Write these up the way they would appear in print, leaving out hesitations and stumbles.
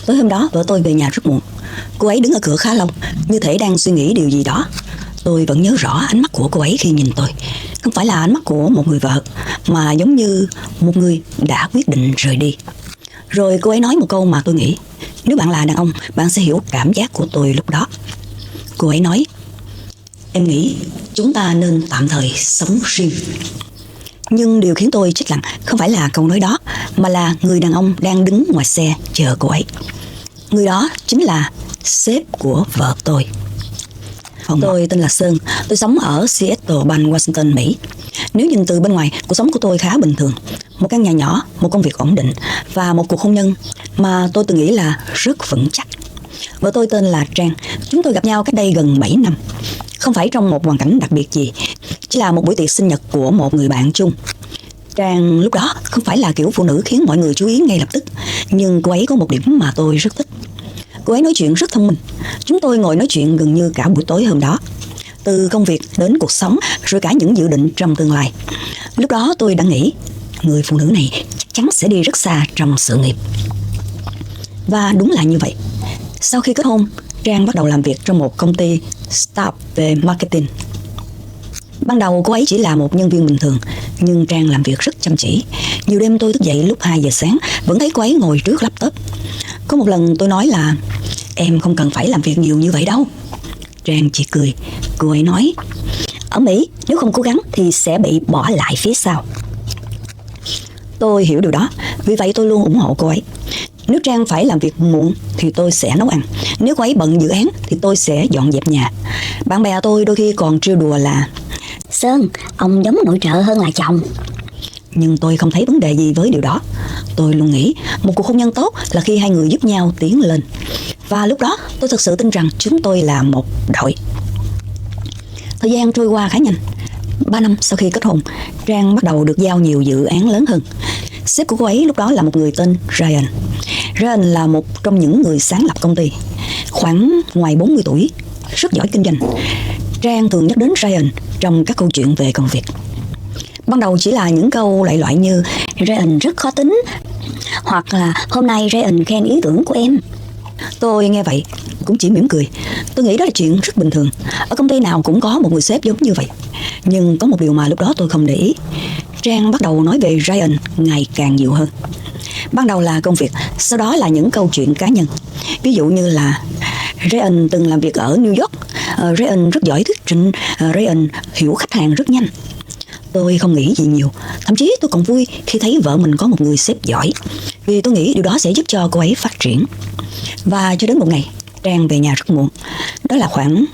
Tối hôm đó vợ tôi về nhà rất muộn. Cô ấy đứng ở cửa khá lâu, như thể đang suy nghĩ điều gì đó. Tôi vẫn nhớ rõ ánh mắt của cô ấy khi nhìn tôi. Không phải là ánh mắt của một người vợ, mà giống như một người đã quyết định rời đi. Rồi cô ấy nói một câu mà tôi nghĩ, nếu bạn là đàn ông, bạn sẽ hiểu cảm giác của tôi lúc đó. Cô ấy nói, em nghĩ chúng ta nên tạm thời sống riêng. Nhưng điều khiến tôi chết lặng không phải là câu nói đó, mà là người đàn ông đang đứng ngoài xe chờ cô ấy. Người đó chính là sếp của vợ tôi. Tôi tên là Sơn, tôi sống ở Seattle, bang Washington, Mỹ. Nếu nhìn từ bên ngoài, cuộc sống của tôi khá bình thường. Một căn nhà nhỏ, một công việc ổn định và một cuộc hôn nhân mà tôi từng nghĩ là rất vững chắc. Vợ tôi tên là Trang, chúng tôi gặp nhau cách đây gần 7 năm. Không phải trong một hoàn cảnh đặc biệt gì, chỉ là một buổi tiệc sinh nhật của một người bạn chung. Trang lúc đó không phải là kiểu phụ nữ khiến mọi người chú ý ngay lập tức, nhưng cô ấy có một điểm mà tôi rất thích. Cô ấy nói chuyện rất thông minh. Chúng tôi ngồi nói chuyện gần như cả buổi tối hôm đó, từ công việc đến cuộc sống, rồi cả những dự định trong tương lai. Lúc đó tôi đã nghĩ, người phụ nữ này chắc chắn sẽ đi rất xa trong sự nghiệp. Và đúng là như vậy. Sau khi kết hôn, Trang bắt đầu làm việc trong một công ty startup về marketing. Ban đầu cô ấy chỉ là một nhân viên bình thường, nhưng Trang làm việc rất chăm chỉ. Nhiều đêm tôi thức dậy lúc 2 giờ sáng, vẫn thấy cô ấy ngồi trước laptop. Có một lần tôi nói là, em không cần phải làm việc nhiều như vậy đâu. Trang chỉ cười. Cô ấy nói, ở Mỹ nếu không cố gắng thì sẽ bị bỏ lại phía sau. Tôi hiểu điều đó, vì vậy tôi luôn ủng hộ cô ấy. Nếu Trang phải làm việc muộn thì tôi sẽ nấu ăn. Nếu cô ấy bận dự án thì tôi sẽ dọn dẹp nhà. Bạn bè tôi đôi khi còn trêu đùa là, Sơn, ông giống nội trợ hơn là chồng. Nhưng tôi không thấy vấn đề gì với điều đó. Tôi luôn nghĩ một cuộc hôn nhân tốt là khi hai người giúp nhau tiến lên. Và lúc đó tôi thực sự tin rằng chúng tôi là một đội. Thời gian trôi qua khá nhanh. 3 năm sau khi kết hôn, Trang bắt đầu được giao nhiều dự án lớn hơn. Sếp của cô ấy lúc đó là một người tên Ryan. Ryan là một trong những người sáng lập công ty, khoảng ngoài 40 tuổi, rất giỏi kinh doanh. Trang thường nhắc đến Ryan trong các câu chuyện về công việc. Ban đầu chỉ là những câu đại loại như Ryan rất khó tính, hoặc là hôm nay Ryan khen ý tưởng của em. Tôi nghe vậy cũng chỉ mỉm cười. Tôi nghĩ đó là chuyện rất bình thường. Ở công ty nào cũng có một người sếp giống như vậy. Nhưng có một điều mà lúc đó tôi không để ý. Trang bắt đầu nói về Ryan ngày càng nhiều hơn. Ban đầu là công việc, sau đó là những câu chuyện cá nhân. Ví dụ như là Ryan từng làm việc ở New York, Ryan rất giỏi thuyết trình, Ryan hiểu khách hàng rất nhanh. Tôi không nghĩ gì nhiều. Thậm chí tôi còn vui khi thấy vợ mình có một người sếp giỏi, vì tôi nghĩ điều đó sẽ giúp cho cô ấy phát triển. Và cho đến một ngày, Trang về nhà rất muộn. Đó là khoảng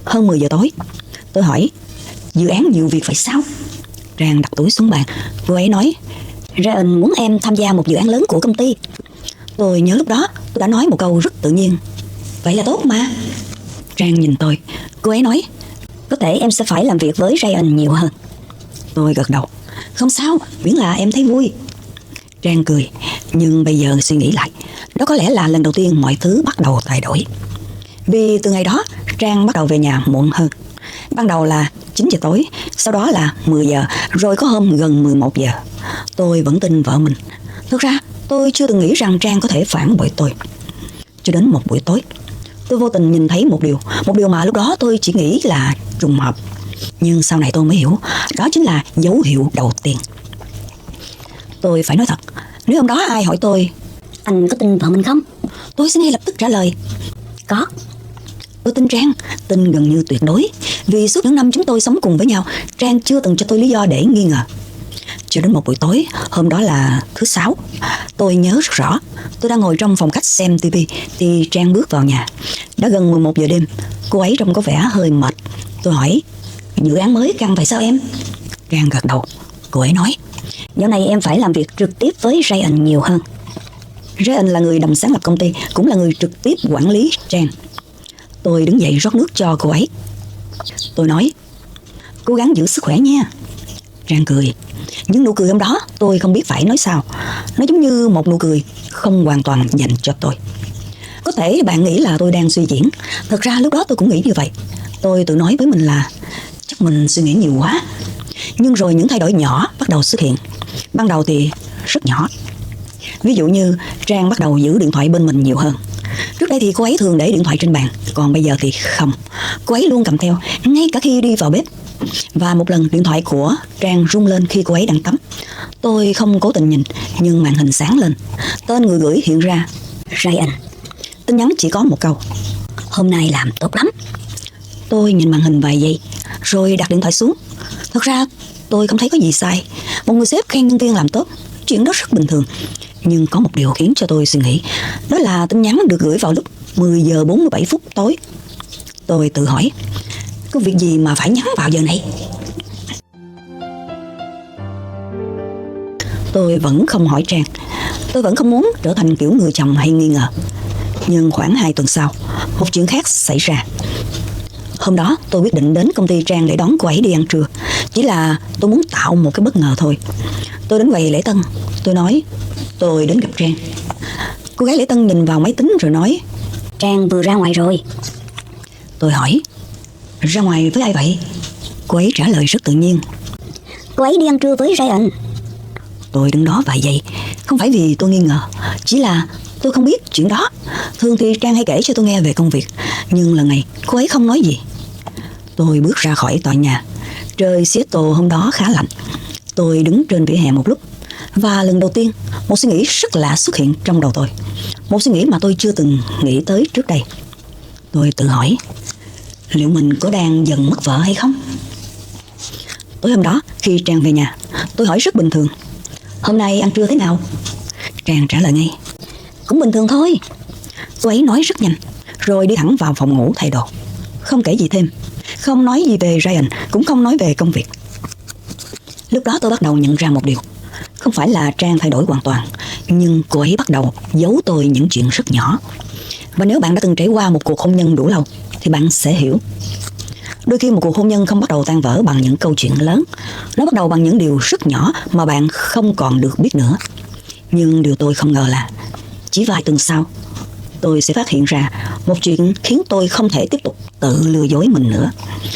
hơn 10 giờ tối. Tôi hỏi, dự án nhiều việc vậy sao? Trang đặt túi xuống bàn. Cô ấy nói, Ryan muốn em tham gia một dự án lớn của công ty. Tôi nhớ lúc đó tôi đã nói một câu rất tự nhiên, vậy là tốt mà. Trang nhìn tôi. Cô ấy nói, có thể em sẽ phải làm việc với Ryan nhiều hơn. Tôi gật đầu. Không sao, miễn là em thấy vui. Trang cười. Nhưng bây giờ suy nghĩ lại, đó có lẽ là lần đầu tiên mọi thứ bắt đầu thay đổi. Vì từ ngày đó, Trang bắt đầu về nhà muộn hơn. Ban đầu là 9 giờ tối, sau đó là 10 giờ, rồi có hôm gần 11 giờ. Tôi vẫn tin vợ mình. Thực ra, tôi chưa từng nghĩ rằng Trang có thể phản bội tôi. Cho đến một buổi tối, tôi vô tình nhìn thấy một điều mà lúc đó tôi chỉ nghĩ là trùng hợp. Nhưng sau này tôi mới hiểu, đó chính là dấu hiệu đầu tiên. Tôi phải nói thật, nếu hôm đó ai hỏi tôi, anh có tin vợ mình không? Tôi sẽ ngay lập tức trả lời, có. Tôi tin Trang, tin gần như tuyệt đối. Vì suốt những năm chúng tôi sống cùng với nhau, Trang chưa từng cho tôi lý do để nghi ngờ. Cho đến một buổi tối, hôm đó là thứ Sáu. Tôi nhớ rất rõ, tôi đang ngồi trong phòng khách xem TV thì Trang bước vào nhà. Đã gần 11 giờ đêm, cô ấy trông có vẻ hơi mệt. Tôi hỏi, dự án mới căng vậy sao em? Trang gật đầu. Cô ấy nói, dạo này em phải làm việc trực tiếp với Ryan nhiều hơn. Ryan là người đồng sáng lập công ty, cũng là người trực tiếp quản lý Trang. Tôi đứng dậy rót nước cho cô ấy. Tôi nói, cố gắng giữ sức khỏe nha. Trang cười. Nhưng nụ cười hôm đó tôi không biết phải nói sao. Nó giống như một nụ cười không hoàn toàn dành cho tôi. Có thể bạn nghĩ là tôi đang suy diễn. Thật ra lúc đó tôi cũng nghĩ như vậy. Tôi tự nói với mình là chắc mình suy nghĩ nhiều quá. Nhưng rồi những thay đổi nhỏ bắt đầu xuất hiện. Ban đầu thì rất nhỏ. Ví dụ như Trang bắt đầu giữ điện thoại bên mình nhiều hơn. Trước đây thì cô ấy thường để điện thoại trên bàn, còn bây giờ thì không. Cô ấy luôn cầm theo, ngay cả khi đi vào bếp. Và một lần điện thoại của Trang rung lên khi cô ấy đang tắm. Tôi không cố tình nhìn, nhưng màn hình sáng lên. Tên người gửi hiện ra: Ryan. Tin nhắn chỉ có một câu: hôm nay làm tốt lắm. Tôi nhìn màn hình vài giây, rồi đặt điện thoại xuống. Thật ra tôi không thấy có gì sai. Một người sếp khen nhân viên làm tốt, chuyện đó rất bình thường. Nhưng có một điều khiến cho tôi suy nghĩ, đó là tin nhắn được gửi vào lúc 10 giờ 47 phút tối. Tôi tự hỏi, có việc gì mà phải nhắn vào giờ này? Tôi vẫn không hỏi Trang. Tôi vẫn không muốn trở thành kiểu người chồng hay nghi ngờ. Nhưng khoảng 2 tuần sau, một chuyện khác xảy ra. Hôm đó tôi quyết định đến công ty Trang để đón cô ấy đi ăn trưa. Chỉ là tôi muốn tạo một cái bất ngờ thôi. Tôi đến quầy lễ tân. Tôi nói tôi đến gặp Trang. Cô gái lễ tân nhìn vào máy tính rồi nói: Trang vừa ra ngoài rồi. Tôi hỏi: ra ngoài với ai vậy? Cô ấy trả lời rất tự nhiên: Cô ấy đi ăn trưa với Ryan. Tôi đứng đó vài giây. Không phải vì tôi nghi ngờ, chỉ là tôi không biết chuyện đó. Thường thì Trang hay kể cho tôi nghe về công việc, nhưng lần này cô ấy không nói gì. Tôi bước ra khỏi tòa nhà. Trời Seattle hôm đó khá lạnh. Tôi đứng trên vỉa hè một lúc, và lần đầu tiên một suy nghĩ rất lạ xuất hiện trong đầu tôi. Một suy nghĩ mà tôi chưa từng nghĩ tới trước đây. Tôi tự hỏi, liệu mình có đang dần mất vợ hay không? Tối hôm đó khi Trang về nhà, tôi hỏi rất bình thường: hôm nay ăn trưa thế nào? Trang trả lời ngay: cũng bình thường thôi. Cô ấy nói rất nhanh, rồi đi thẳng vào phòng ngủ thay đồ. Không kể gì thêm, không nói gì về Ryan, cũng không nói về công việc. Lúc đó tôi bắt đầu nhận ra một điều. Không phải là Trang thay đổi hoàn toàn, nhưng cô ấy bắt đầu giấu tôi những chuyện rất nhỏ. Và nếu bạn đã từng trải qua một cuộc hôn nhân đủ lâu, thì bạn sẽ hiểu. Đôi khi một cuộc hôn nhân không bắt đầu tan vỡ bằng những câu chuyện lớn. Nó bắt đầu bằng những điều rất nhỏ mà bạn không còn được biết nữa. Nhưng điều tôi không ngờ là chỉ vài tuần sau, tôi sẽ phát hiện ra một chuyện khiến tôi không thể tiếp tục tự lừa dối mình nữa.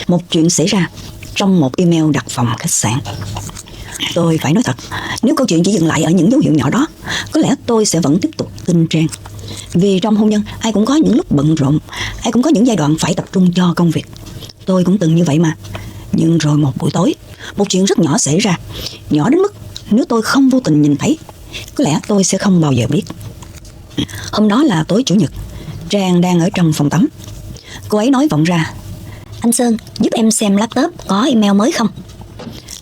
Một chuyện xảy ra trong một email đặt phòng khách sạn. Tôi phải nói thật, nếu câu chuyện chỉ dừng lại ở những dấu hiệu nhỏ đó, có lẽ tôi sẽ vẫn tiếp tục tin Trang. Vì trong hôn nhân, ai cũng có những lúc bận rộn, ai cũng có những giai đoạn phải tập trung cho công việc. Tôi cũng từng như vậy mà. Nhưng rồi một buổi tối, một chuyện rất nhỏ xảy ra. Nhỏ đến mức nếu tôi không vô tình nhìn thấy, có lẽ tôi sẽ không bao giờ biết. Hôm đó là tối Chủ nhật. Trang đang ở trong phòng tắm. Cô ấy nói vọng ra: Anh Sơn, giúp em xem laptop có email mới không?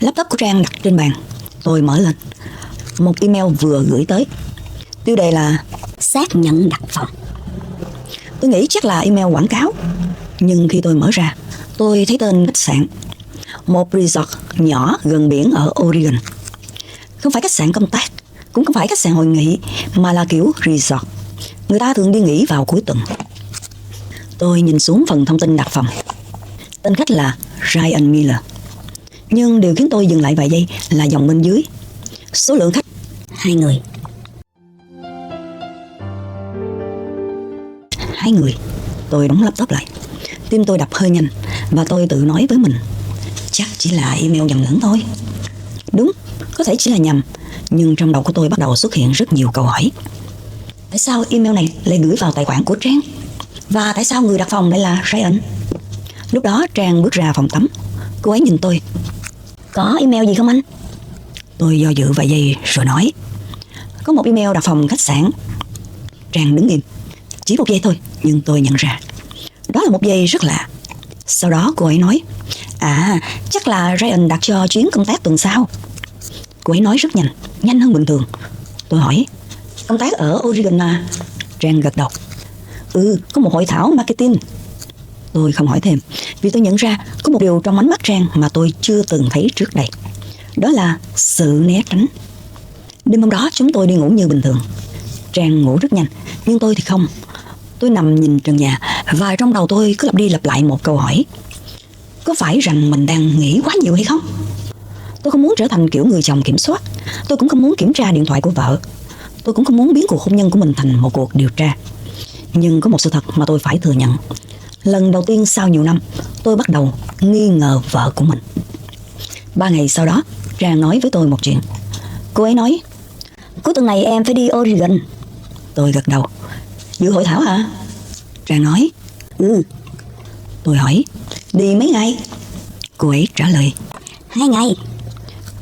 Laptop của Trang đặt trên bàn. Tôi mở lên. Một email vừa gửi tới. Tiêu đề là xác nhận đặt phòng. Tôi nghĩ chắc là email quảng cáo. Nhưng khi tôi mở ra, tôi thấy tên khách sạn. Một resort nhỏ gần biển ở Oregon. Không phải khách sạn công tác, cũng không phải khách sạn hội nghị, mà là kiểu resort. Người ta thường đi nghỉ vào cuối tuần. Tôi nhìn xuống phần thông tin đặt phòng. Tên khách là Ryan Miller. Nhưng điều khiến tôi dừng lại vài giây là dòng bên dưới: số lượng khách 2 người. 2 người. Tôi đóng laptop lại. Tim tôi đập hơi nhanh, và tôi tự nói với mình: chắc chỉ là email nhầm lẫn thôi. Đúng, có thể chỉ là nhầm. Nhưng trong đầu của tôi bắt đầu xuất hiện rất nhiều câu hỏi. Tại sao email này lại gửi vào tài khoản của Trang? Và tại sao người đặt phòng lại là Ryan? Lúc đó Trang bước ra phòng tắm. Cô ấy nhìn tôi: có email gì không anh? Tôi do dự vài giây rồi nói: có một email đặt phòng khách sạn. Trang đứng im. Chỉ một giây thôi, nhưng tôi nhận ra đó là một giây rất lạ. Sau đó cô ấy nói: chắc là Ryan đặt cho chuyến công tác tuần sau. Cô ấy nói rất nhanh, nhanh hơn bình thường. Tôi hỏi: công tác ở Oregon à? Trang gật đầu: có một hội thảo marketing. Tôi không hỏi thêm, vì tôi nhận ra có một điều trong ánh mắt Trang mà tôi chưa từng thấy trước đây. Đó là sự né tránh. Đêm hôm đó chúng tôi đi ngủ như bình thường. Trang ngủ rất nhanh, nhưng tôi thì không. Tôi nằm nhìn trần nhà, và trong đầu tôi cứ lặp đi lặp lại một câu hỏi: có phải rằng mình đang nghĩ quá nhiều hay không? Tôi không muốn trở thành kiểu người chồng kiểm soát. Tôi cũng không muốn kiểm tra điện thoại của vợ. Tôi cũng không muốn biến cuộc hôn nhân của mình thành một cuộc điều tra. Nhưng có một sự thật mà tôi phải thừa nhận. Lần đầu tiên sau nhiều năm, tôi bắt đầu nghi ngờ vợ của mình. 3 ngày sau đó, Trang nói với tôi một chuyện. Cô ấy nói: Cuối tuần này em phải đi Oregon. Tôi gật đầu. Dự hội thảo hả? Trang nói. Ừ. Tôi hỏi, đi mấy ngày? Cô ấy trả lời, 2 ngày.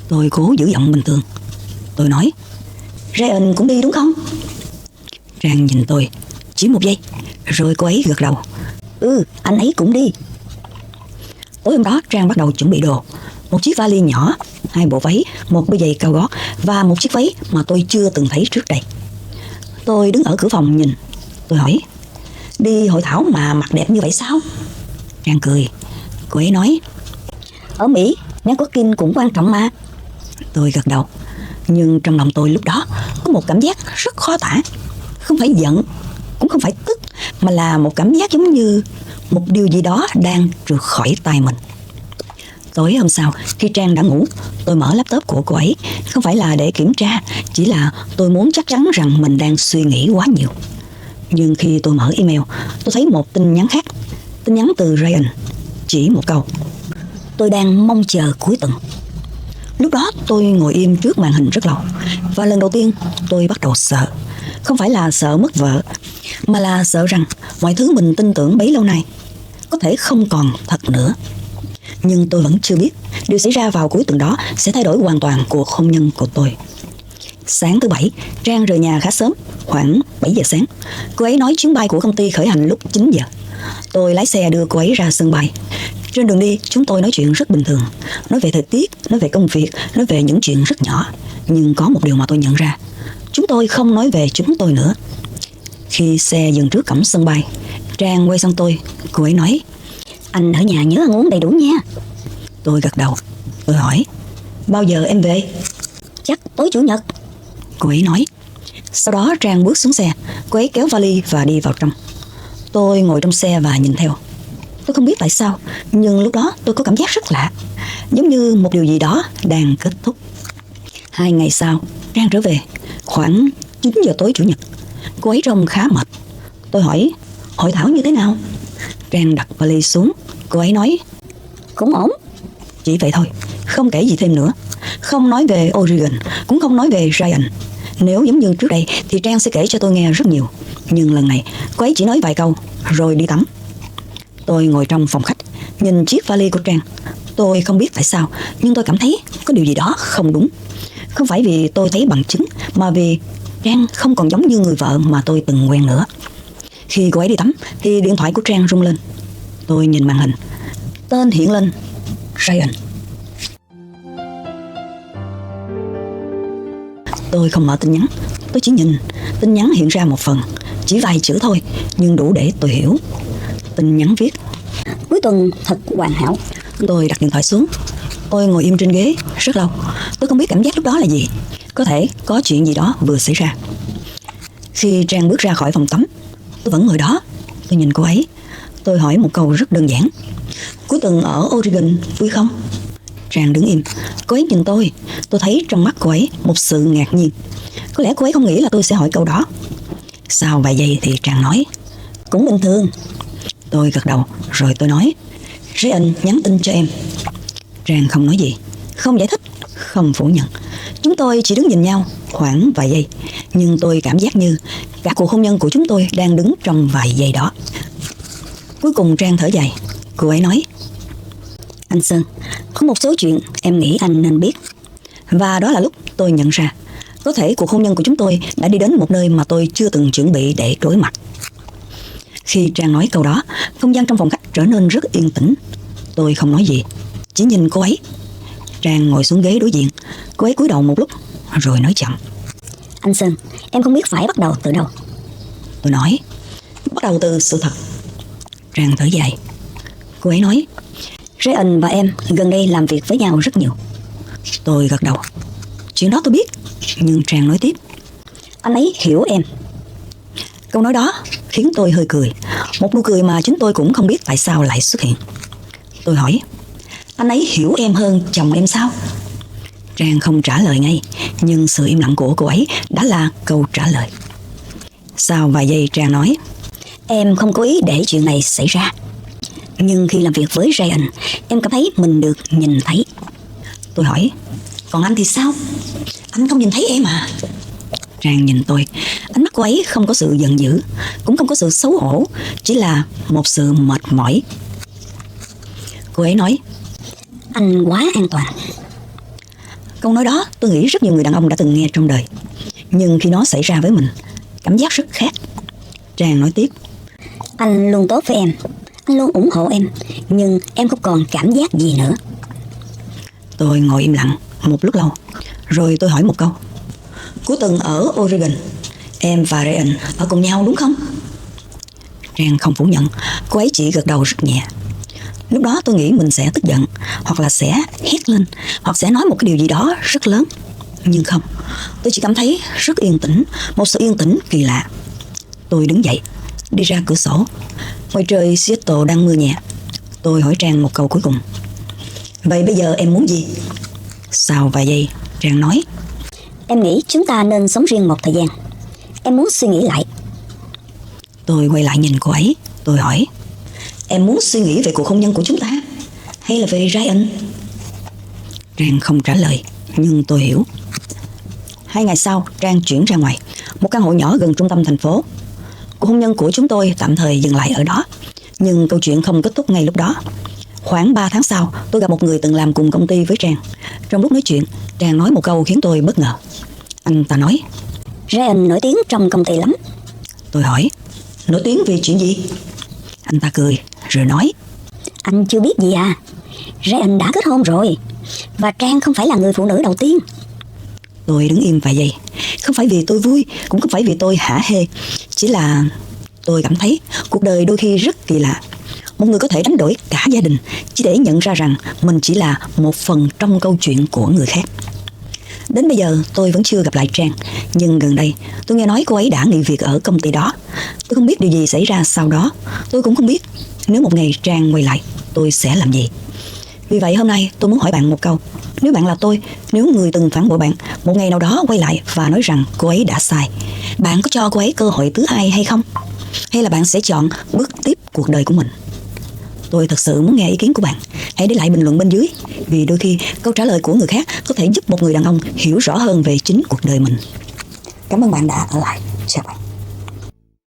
Tôi cố giữ giọng bình thường. Tôi nói, Ryan cũng đi đúng không? Trang nhìn tôi chỉ một giây, rồi cô ấy gật đầu. Ừ, anh ấy cũng đi. Tối hôm đó Trang bắt đầu chuẩn bị đồ. Một chiếc vali nhỏ, 2 bộ váy, một đôi giày cao gót và một chiếc váy mà tôi chưa từng thấy trước đây. Tôi đứng ở cửa phòng nhìn. Tôi hỏi, đi hội thảo mà mặc đẹp như vậy sao? Trang cười. Cô ấy nói, Ở Mỹ, networking cũng quan trọng mà. Tôi gật đầu. Nhưng trong lòng tôi lúc đó có một cảm giác rất khó tả. Không phải giận, cũng không phải tức, mà là một cảm giác giống như một điều gì đó đang trượt khỏi tay mình. Tối hôm sau, khi Trang đã ngủ, tôi mở laptop của cô ấy. Không phải là để kiểm tra, chỉ là tôi muốn chắc chắn rằng mình đang suy nghĩ quá nhiều. Nhưng khi tôi mở email, tôi thấy một tin nhắn khác. Tin nhắn từ Ryan, chỉ một câu: Tôi đang mong chờ cuối tuần. Lúc đó tôi ngồi im trước màn hình rất lâu. Và lần đầu tiên tôi bắt đầu sợ. Không phải là sợ mất vợ, mà là sợ rằng mọi thứ mình tin tưởng bấy lâu nay có thể không còn thật nữa. Nhưng tôi vẫn chưa biết điều xảy ra vào cuối tuần đó sẽ thay đổi hoàn toàn cuộc hôn nhân của tôi. Sáng thứ Bảy, Trang rời nhà khá sớm, khoảng 7 giờ sáng. Cô ấy nói chuyến bay của công ty khởi hành lúc 9 giờ. Tôi lái xe đưa cô ấy ra sân bay. Trên đường đi, chúng tôi nói chuyện rất bình thường. Nói về thời tiết, nói về công việc, nói về những chuyện rất nhỏ. Nhưng có một điều mà tôi nhận ra. Chúng tôi không nói về chúng tôi nữa. Khi xe dừng trước cổng sân bay, Trang quay sang tôi. Cô ấy nói, Anh ở nhà nhớ ăn uống đầy đủ nha. Tôi gật đầu. Tôi hỏi, bao giờ em về? Chắc tối Chủ nhật. Cô ấy nói. Sau đó Trang bước xuống xe. Cô ấy kéo vali và đi vào trong. Tôi ngồi trong xe và nhìn theo. Tôi không biết tại sao, nhưng lúc đó tôi có cảm giác rất lạ, giống như một điều gì đó đang kết thúc. 2 ngày sau, Trang trở về khoảng 9 giờ tối Chủ nhật. Cô ấy trông khá mệt. Tôi hỏi, hội thảo như thế nào? Trang đặt vali xuống. Cô ấy nói, Cũng ổn. chỉ vậy thôi, không kể gì thêm nữa. Không nói về Oregon, cũng không nói về Ryan. Nếu giống như trước đây thì Trang sẽ kể cho tôi nghe rất nhiều. Nhưng lần này cô ấy chỉ nói vài câu rồi đi tắm. Tôi ngồi trong phòng khách, nhìn chiếc vali của Trang. Tôi không biết tại sao, nhưng tôi cảm thấy có điều gì đó không đúng. Không phải vì tôi thấy bằng chứng, mà vì Trang không còn giống như người vợ mà tôi từng quen nữa. Khi cô ấy đi tắm thì điện thoại của Trang rung lên. Tôi nhìn màn hình. Tên hiện lên, Ryan. Tôi không mở tin nhắn. Tôi chỉ nhìn. Tin nhắn hiện ra một phần, chỉ vài chữ thôi, nhưng đủ để tôi hiểu. Tin nhắn viết, Cuối tuần thật hoàn hảo. Tôi đặt điện thoại xuống. Tôi ngồi im trên ghế rất lâu. Tôi không biết cảm giác lúc đó là gì. Có thể có chuyện gì đó vừa xảy ra. Khi Trang bước ra khỏi phòng tắm, tôi vẫn ngồi đó. Tôi nhìn cô ấy. Tôi hỏi một câu rất đơn giản. Cuối tuần ở Oregon vui không? Trang đứng im. Cô ấy nhìn tôi. Tôi thấy trong mắt cô ấy một sự ngạc nhiên. Có lẽ cô ấy không nghĩ là tôi sẽ hỏi câu đó. Sau vài giây thì Trang nói, Cũng bình thường. Tôi gật đầu. Rồi tôi nói, Ryan nhắn tin cho em. Trang không nói gì, không giải thích, không phủ nhận. Chúng tôi chỉ đứng nhìn nhau khoảng vài giây. Nhưng tôi cảm giác như cả cuộc hôn nhân của chúng tôi đang đứng trong vài giây đó. Cuối cùng Trang thở dài. Cô ấy nói, Anh Sơn, có một số chuyện em nghĩ anh nên biết. Và đó là lúc tôi nhận ra, có thể cuộc hôn nhân của chúng tôi đã đi đến một nơi mà tôi chưa từng chuẩn bị để đối mặt. Khi Trang nói câu đó, không gian trong phòng khách trở nên rất yên tĩnh. Tôi không nói gì, chỉ nhìn cô ấy. Trang ngồi xuống ghế đối diện. Cô ấy cúi đầu một lúc, rồi nói chậm, Anh Sơn, em không biết phải bắt đầu từ đâu. Tôi nói, bắt đầu từ sự thật. Trang thở dài. Cô ấy nói, Ryan và em gần đây làm việc với nhau rất nhiều. Tôi gật đầu. Chuyện đó tôi biết. Nhưng Trang nói tiếp, Anh ấy hiểu em. câu nói đó khiến tôi hơi cười. Một nụ cười mà chính tôi cũng không biết tại sao lại xuất hiện. Tôi hỏi, anh ấy hiểu em hơn chồng em sao? Trang không trả lời ngay, nhưng sự im lặng của cô ấy đã là câu trả lời. Sau vài giây Trang nói, Em không cố ý để chuyện này xảy ra. Nhưng khi làm việc với Ryan, em cảm thấy mình được nhìn thấy. Tôi hỏi, còn anh thì sao? Anh không nhìn thấy em à? Trang nhìn tôi. Ánh mắt cô ấy không có sự giận dữ, cũng không có sự xấu hổ, chỉ là một sự mệt mỏi. Cô ấy nói: Anh quá an toàn. Câu nói đó tôi nghĩ rất nhiều người đàn ông đã từng nghe trong đời, nhưng khi nó xảy ra với mình, cảm giác rất khác. Trang nói tiếp: Anh luôn tốt với em, anh luôn ủng hộ em, nhưng em không còn cảm giác gì nữa. Tôi ngồi im lặng một lúc lâu, rồi tôi hỏi một câu: Cuối tuần ở Oregon, em và Ryan ở cùng nhau đúng không? Trang không phủ nhận, cô ấy chỉ gật đầu rất nhẹ. Lúc đó tôi nghĩ mình sẽ tức giận, hoặc là sẽ hét lên, hoặc sẽ nói một cái điều gì đó rất lớn. Nhưng không, tôi chỉ cảm thấy rất yên tĩnh, một sự yên tĩnh kỳ lạ. Tôi đứng dậy, đi ra cửa sổ. Ngoài trời Seattle đang mưa nhẹ. Tôi hỏi Trang một câu cuối cùng: Vậy bây giờ em muốn gì? Sau vài giây, Trang nói: Em nghĩ chúng ta nên sống riêng một thời gian. Em muốn suy nghĩ lại. Tôi quay lại nhìn cô ấy. Tôi hỏi: Em muốn suy nghĩ về cuộc hôn nhân của chúng ta, hay là về Ryan? Trang không trả lời, nhưng tôi hiểu. 2 ngày sau, Trang chuyển ra ngoài, một căn hộ nhỏ gần trung tâm thành phố. Cuộc hôn nhân của chúng tôi tạm thời dừng lại ở đó. Nhưng câu chuyện không kết thúc ngay lúc đó. Khoảng 3 tháng sau, tôi gặp một người từng làm cùng công ty với Trang. Trong lúc nói chuyện, Trang nói một câu khiến tôi bất ngờ. Anh ta nói: Ryan nổi tiếng trong công ty lắm. Tôi hỏi: Nổi tiếng vì chuyện gì? Anh ta cười, rồi nói: Anh chưa biết gì à? Ryan đã kết hôn rồi, và Trang không phải là người phụ nữ đầu tiên. Tôi đứng im vài giây. Không phải vì tôi vui, cũng không phải vì tôi hả hê. Chỉ là tôi cảm thấy cuộc đời đôi khi rất kỳ lạ. Một người có thể đánh đổi cả gia đình chỉ để nhận ra rằng mình chỉ là một phần trong câu chuyện của người khác. Đến bây giờ tôi vẫn chưa gặp lại Trang, nhưng gần đây tôi nghe nói cô ấy đã nghỉ việc ở công ty đó. Tôi không biết điều gì xảy ra sau đó. Tôi cũng không biết nếu một ngày Trang quay lại, tôi sẽ làm gì. Vì vậy hôm nay tôi muốn hỏi bạn một câu: nếu bạn là tôi, nếu người từng phản bội bạn một ngày nào đó quay lại và nói rằng cô ấy đã sai, bạn có cho cô ấy cơ hội thứ hai hay không? Hay là bạn sẽ chọn bước tiếp cuộc đời của mình? Tôi thật sự muốn nghe ý kiến của bạn. Hãy để lại bình luận bên dưới, vì đôi khi câu trả lời của người khác có thể giúp một người đàn ông hiểu rõ hơn về chính cuộc đời mình. Cảm ơn bạn đã ở lại. Chào bạn.